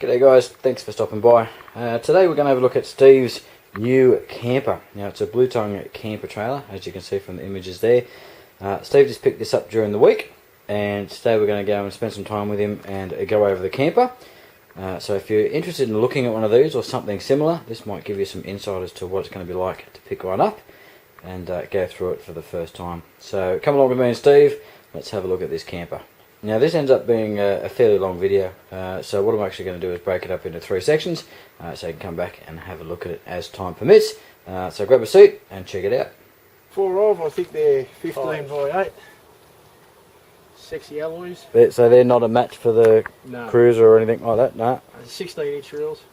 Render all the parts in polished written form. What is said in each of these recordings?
G'day guys, thanks for stopping by. Today we're going to have a look at Steve's new camper. Now it's a Blue Tongue camper trailer, as you can see from the images there. Steve just picked this up during the week, and today we're going to go and spend some time with him and go over the camper. So if you're interested in looking at one of these or something similar, this might give you some insight as to what it's going to be like to pick one up and go through it for the first time. So come along with me and Steve, let's have a look at this camper. Now this ends up being a fairly long video, so what I'm actually going to do is break it up into 3 sections, so you can come back and have a look at it as time permits. So grab a seat and check it out. 4 of, I think they're 15 by 8. Sexy alloys. So they're not a match for the Cruiser or anything like that? No. 16-inch reels.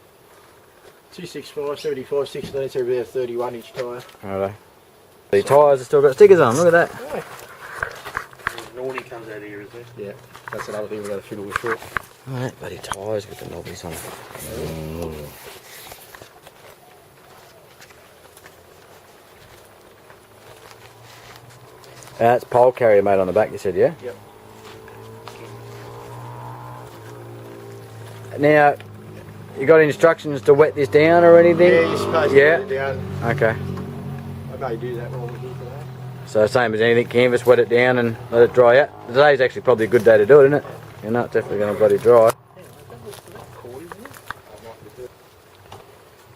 265, 75, 16, so about 31-inch tyre. Righto. The tyres have still got stickers on, look at that. Oh. Naughty comes out here, is there? Yeah, that's another thing we've got to fiddle with short. Alright, bloody tyres with the knobbies on them. That's pole carrier made on the back, you said, yeah? Yep. Now, you got instructions to wet this down or anything? Yeah, you're supposed to wet it down. Okay. I may do that while we're here today. So same as anything, canvas, wet it down and let it dry out. Today's actually probably a good day to do it, isn't it? You're not definitely going to bloody dry.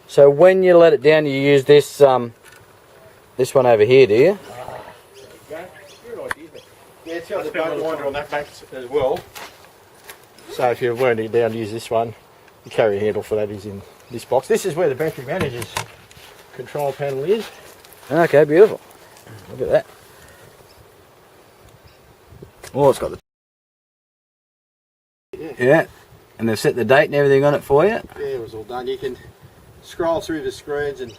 So when you let it down, you use this this one over here, do you? Yeah, it's got the boat winder on that back as well. So if you're wearing it down, use this one. The carrier handle for that is in this box. This is where the battery manager's control panel is. Okay, beautiful. Look at that. Oh, it's got the... Yeah. And they've set the date and everything on it for you? Yeah, it was all done. You can scroll through the screens and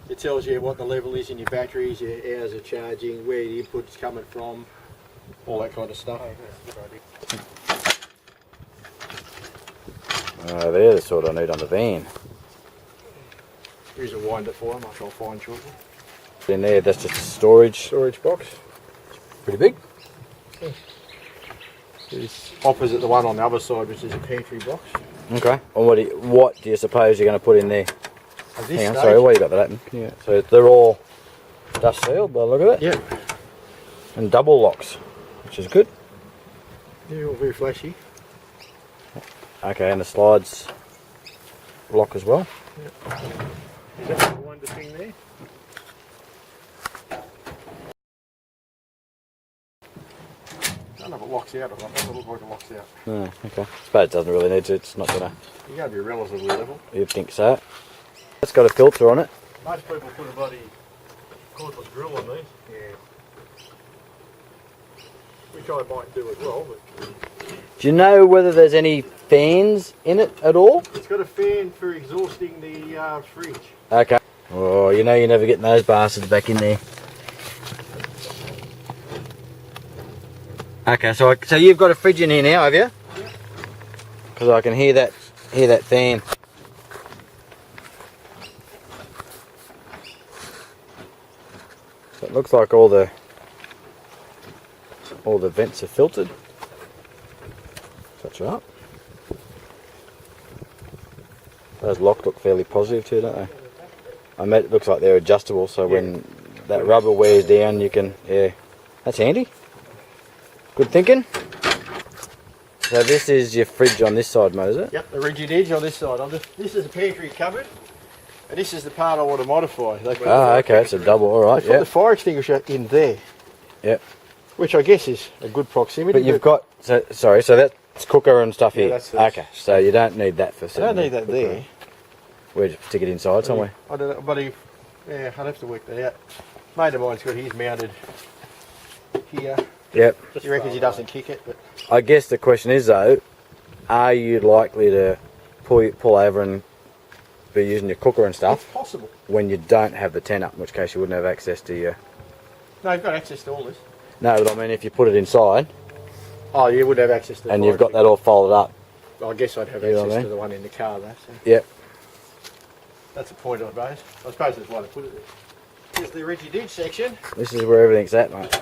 it tells you what the level is in your batteries, your hours of charging, where the input's coming from, all that kind of stuff. Oh, they're the sort I need on the van. Here's a winder for them, I'll find shortly. In there, that's just a storage box. Pretty big. It's opposite the one on the other side, which is a pantry box. Okay. And what do you suppose you're going to put in there? Hang on, sorry, why you got that open? Yeah. So they're all dust sealed by the look of it? Yep. And double locks, which is good. Yeah, all very flashy. Okay, and the slides lock as well. Yep. Is that the winder thing there? I don't know if it locks out or not. It doesn't look like it locks out. Oh, okay. I suppose it doesn't really need to, it's not going to... You're going to be relatively level. You'd think so. It's got a filter on it. Most people put a bloody cordless grill on these. Yeah. Which I might do as well, but... Do you know whether there's any fans in it at all? It's got a fan for exhausting the fridge. Okay. Oh, you know you're never getting those bastards back in there. Okay, so you've got a fridge in here now, have you? Yeah. Because I can hear that fan. So it looks like all the vents are filtered. That's right. Those locks look fairly positive too, don't they? I bet it looks like they're adjustable, so when that rubber wears down, you can, yeah, that's handy. Good thinking. So this is your fridge on this side, mate, is it? Yep, the rigid edge on this side. This is a pantry cupboard, and this is the part I want to modify. Okay, it's a double, alright, yeah. Put the fire extinguisher in there. Yep. Which I guess is a good proximity. But you've got, so that's cooker and stuff here. That's okay, so you don't need that for sitting. I don't need that there. Where'd you stick it inside somewhere? I don't know, but yeah, I'd have to work that out. Mate of mine's got his mounted here. Yep. He reckons he doesn't kick it, but... I guess the question is though, are you likely to pull over and be using your cooker and stuff? It's possible. When you don't have the tent up, in which case you wouldn't have access to your... No, you've got access to all this. No, but I mean if you put it inside... Oh, you would have access to the and you've got that all folded up. I guess I'd have access to the one in the car though. So. Yep. That's a point I suppose. I suppose that's why they put it there. Here's the rigid edge section. This is where everything's at, mate.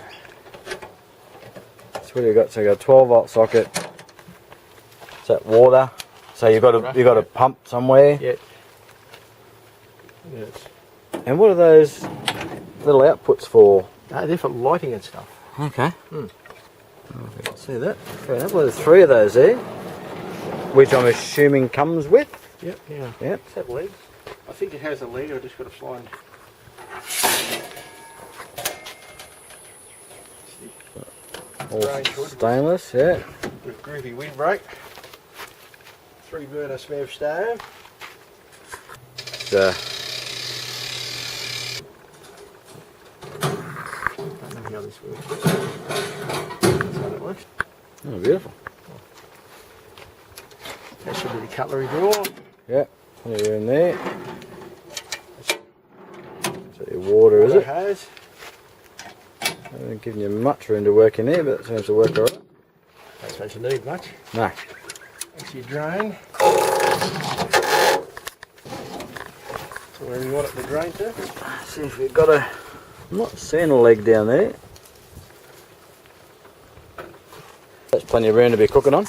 That's what you've got. So you've got a 12 volt socket. Is that water? So you've got a pump somewhere. Yeah. Yes. And what are those little outputs for? They're for lighting and stuff. Okay. See that? Fair enough. Well, there's 3 of those there, which I'm assuming comes with. Yep. Yeah. Yep. Is that leg? I think it has a leg. I just got to find. All stainless. Yeah. With groovy windbreak. 3 burner Smurf stove. I don't know how this works. That's how it works. Oh, beautiful. That should be the cutlery drawer. Yeah. Put it in there. So your water, is it? Hose. Hasn't given you much room to work in there, but it seems to work alright. Don't suppose you need much. No. That's your drain. So where you want it to drain to? See if we've got a... I'm not seeing a leg down there. That's plenty of room to be cooking on.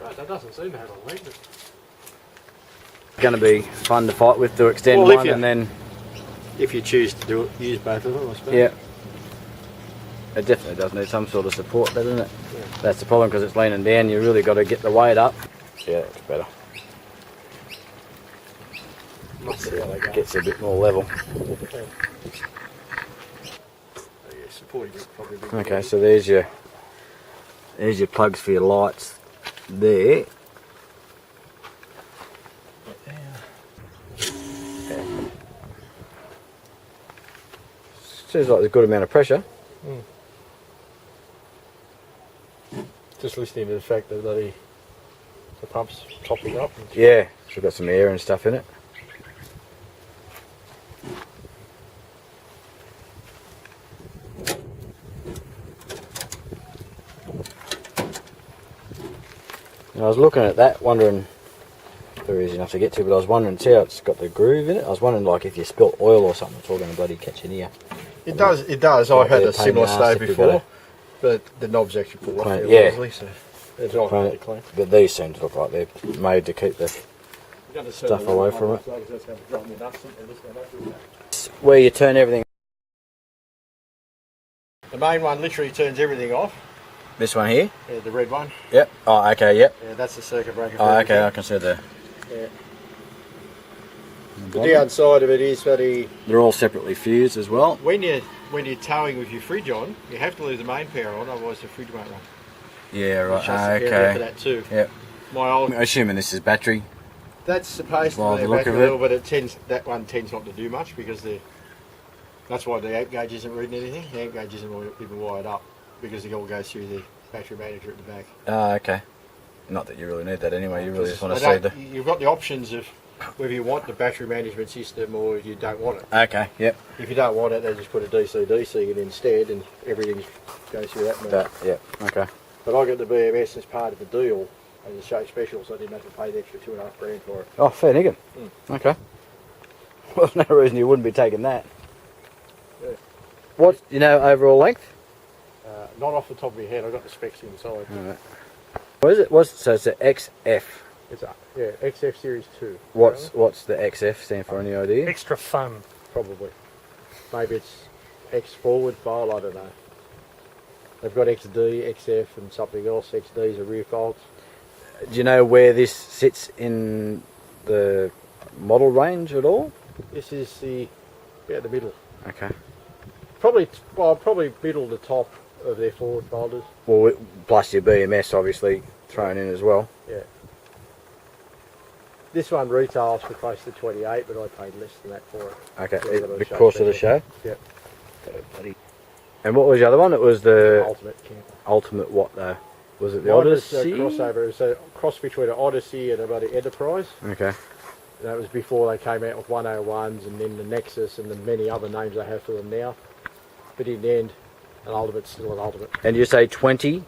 Right, that doesn't seem to have a leg. Going to be fun to fight with to extend Well, one and then... If you choose to do it, use both of them, I suppose. Yeah. It definitely does need some sort of support, doesn't it? Yeah. That's the problem, because it's leaning down. You really got to get the weight up. Yeah, it's better. Must see how they go. Gets a bit more level. Okay. Oh, yeah, supporting it probably. Okay, so there's your plugs for your lights there. Seems like there's a good amount of pressure. Just listening to the fact that the pump's topping up. Yeah, so we've got some air and stuff in it. And I was looking at that, wondering, very easy enough to get to, but I was wondering, see how it's got the groove in it? I was wondering, like, if you spilt oil or something, it's all going to bloody catch in here. It does. It does. I've had a similar stove before, but the knobs actually pull off fairly easily, so it's not really clean. But these seem to look like they're made to keep the stuff away from it. Where you turn everything. The main one literally turns everything off. This one here? Yeah, the red one. Yep. Oh, okay, yep. Yeah, that's the circuit breaker. Oh, okay, I can see the... Yeah. The downside of it is that they're all separately fused as well. when you're towing with your fridge on, you have to leave the main power on, otherwise the fridge won't run. Yeah, right. Okay. For that too. Yep. My old. I'm assuming this is battery. That's supposed to be a battery level, but that one tends not to do much because that's why the amp gauge isn't reading anything. The amp gauge isn't even wired up because it all goes through the battery manager at the back. Oh, okay. Not that you really need that anyway. You really just want to see the. You've got the options of whether you want the battery management system or you don't want it. Okay. Yep. If you don't want it, they just put a DC in instead, and everything goes through that mode. Yep. Okay. But I got the BMS as part of the deal as a show special, so I didn't have to pay the extra $2.5 for it. Oh, fair niggin. Okay. Well, there's no reason you wouldn't be taking that. Yeah. What, overall length? Not off the top of your head, I got the specs inside. Alright. What is it? So it's an XF. It's XF Series 2. What's the XF stand for? Any idea? Extra fun. Probably. Maybe it's X forward file, I don't know. They've got XD, XF and something else. XD's a rear fault. Do you know where this sits in the model range at all? This is about the middle. Okay. Probably middle to top of their forward folders. Well, plus your BMS obviously thrown in as well. Yeah. This one retails for close to 28, but I paid less than that for it. Okay, Because of the show? Yep. And what was the other one? It was the Ultimate camper. Ultimate what though? Was it the Mine was Odyssey? a crossover. It was a cross between an Odyssey and a bloody Enterprise. Okay. And that was before they came out with 101s and then the Nexus and the many other names they have for them now. But in the end, an Ultimate's still an Ultimate. And you say 20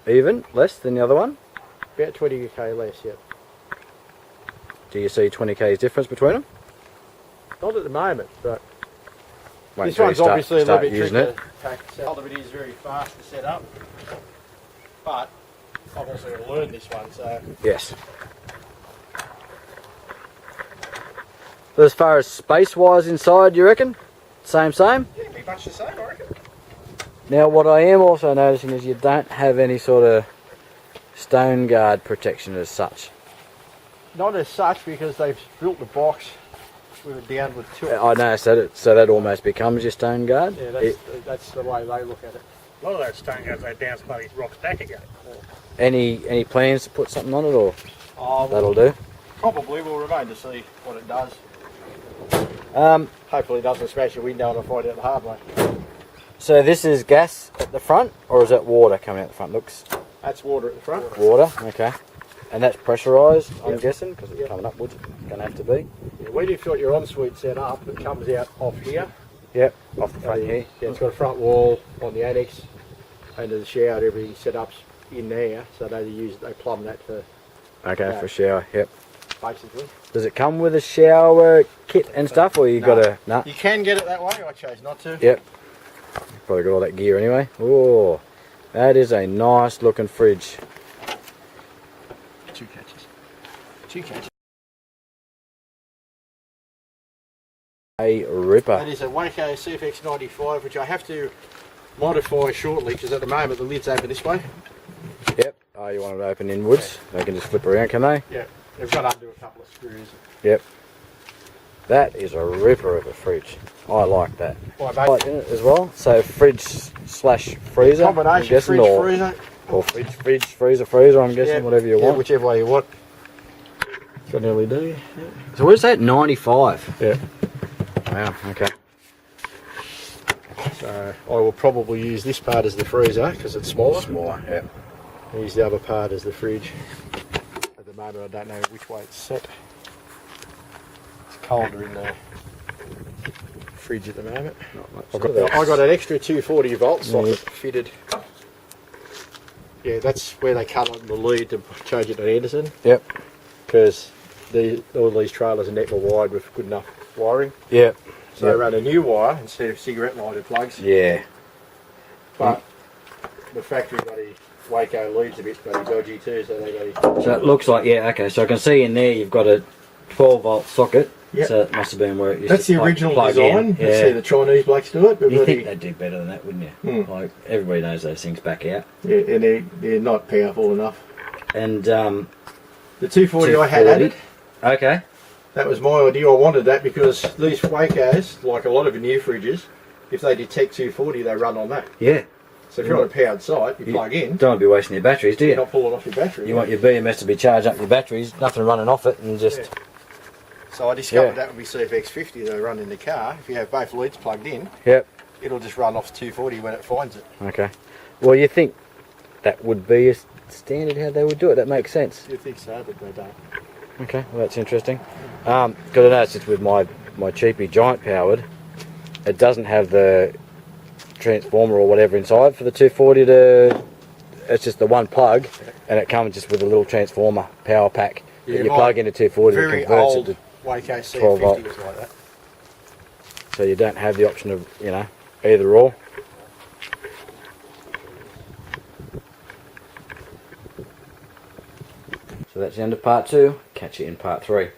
even? Less than the other one? About 20k less, yep. Do you see 20k's difference between them? Not at the moment, but Wait this till you one's obviously a little bit using trickier it. to pack. The Ultimate is very fast to set up, but I've also got to learn this one, so... Yes. So as far as space-wise inside, you reckon? Same? Yeah, pretty much the same, I reckon. Now what I am also noticing is you don't have any sort of stone guard protection as such. Not as such, because they've built the box with a downward tilt. I noticed that, so that almost becomes your stone guard. Yeah, that's the way they look at it. A lot of those stone guards, they bounce bloody rocks back again. Any plans to put something on it, or Oh, that'll do? probably will remain to see what it does. Um, Hopefully it doesn't smash your window and I'll find out the hard way. so this is gas at the front, or is that water coming out the front? Looks That's water at the front. water, okay. And that's pressurised, I'm Yep. guessing, because it's Yep. coming upwards. It's going to have to be. Yeah, when you've got your ensuite set up, it comes out off here. Yep, off the front here. Yeah, it's got a front wall on the annex, and the shower and everything set up in there, so they plumb that for Okay, Yeah. for shower, yep. basically. Does it come with a shower kit and stuff, or you No. got to... Nah. You can get it that way, I chose not to. Yep. Probably got all that gear anyway. Oh, that is a nice looking fridge. Two catches. Two catches. A ripper. That is a Waco CFX 95, which I have to modify shortly, because at the moment the lid's open this way. Yep. Oh, you want it open inwards? They can just flip around, can they? Yeah, they've got to undo a couple of screws. Yep. That is a ripper of a fridge. I like that. Well, Light in it as well. So fridge slash freezer. I'm combination guessing, fridge, or, freezer. or fridge, freezer. I'm guessing, Yeah, whatever you yeah, want. whichever way you want. It's got an LED. So what is that? 95. Yeah. Wow. Okay. So I will probably use this part as the freezer because it's smaller. Smaller. Yeah. And use the other part as the fridge. At the moment I don't know which way it's set. It's colder in the fridge at the moment. I got an extra 240 volt socket fitted. Yeah, that's where they cut on the lead to change it to Anderson. Yep. Because all these trailers are net wide with good enough wiring. Yep. So they run a new wire instead of cigarette lighter plugs. Yeah. But the factory bloody Waco leads a bit bloody dodgy too, so they got. So it looks like, yeah, okay, so I can see in there you've got a 12 volt socket. Yep. So it must have been where it used That's to the original plug design. in. You Yeah. see the Chinese blokes do it, but You bloody, think they'd do better than that, wouldn't you? Mm. Like, everybody knows those things back out. yeah, and they're not powerful enough. And, The 240 I had added. Okay. That was my idea. I wanted that because these Wacos, like a lot of the new fridges, if they detect 240, they run on that. Yeah. So if you're on a powered site, you plug in, Don't want to be wasting your batteries, do you're you? not pulling off your battery. You want your BMS to be charged up your batteries, nothing running off it, and just... Yeah. So I discovered Yeah. that would be CFX50 they run in the car. If you have both leads plugged in, Yep. it'll just run off 240 when it finds it. Okay. Well, you think that would be a standard how they would do it? That makes sense. You'd think so, but they don't. Okay, well that's interesting. Because I noticed it's with my cheapy Giant powered, it doesn't have the transformer or whatever inside for the 240 to... It's just the one plug, and it comes just with a little transformer power pack Yeah, that you my plug into 240 and Very converts old it to... Waco 12 volt. CF50 was like that. So you don't have the option of, either or. So that's the end of part 2. Catch you in part 3.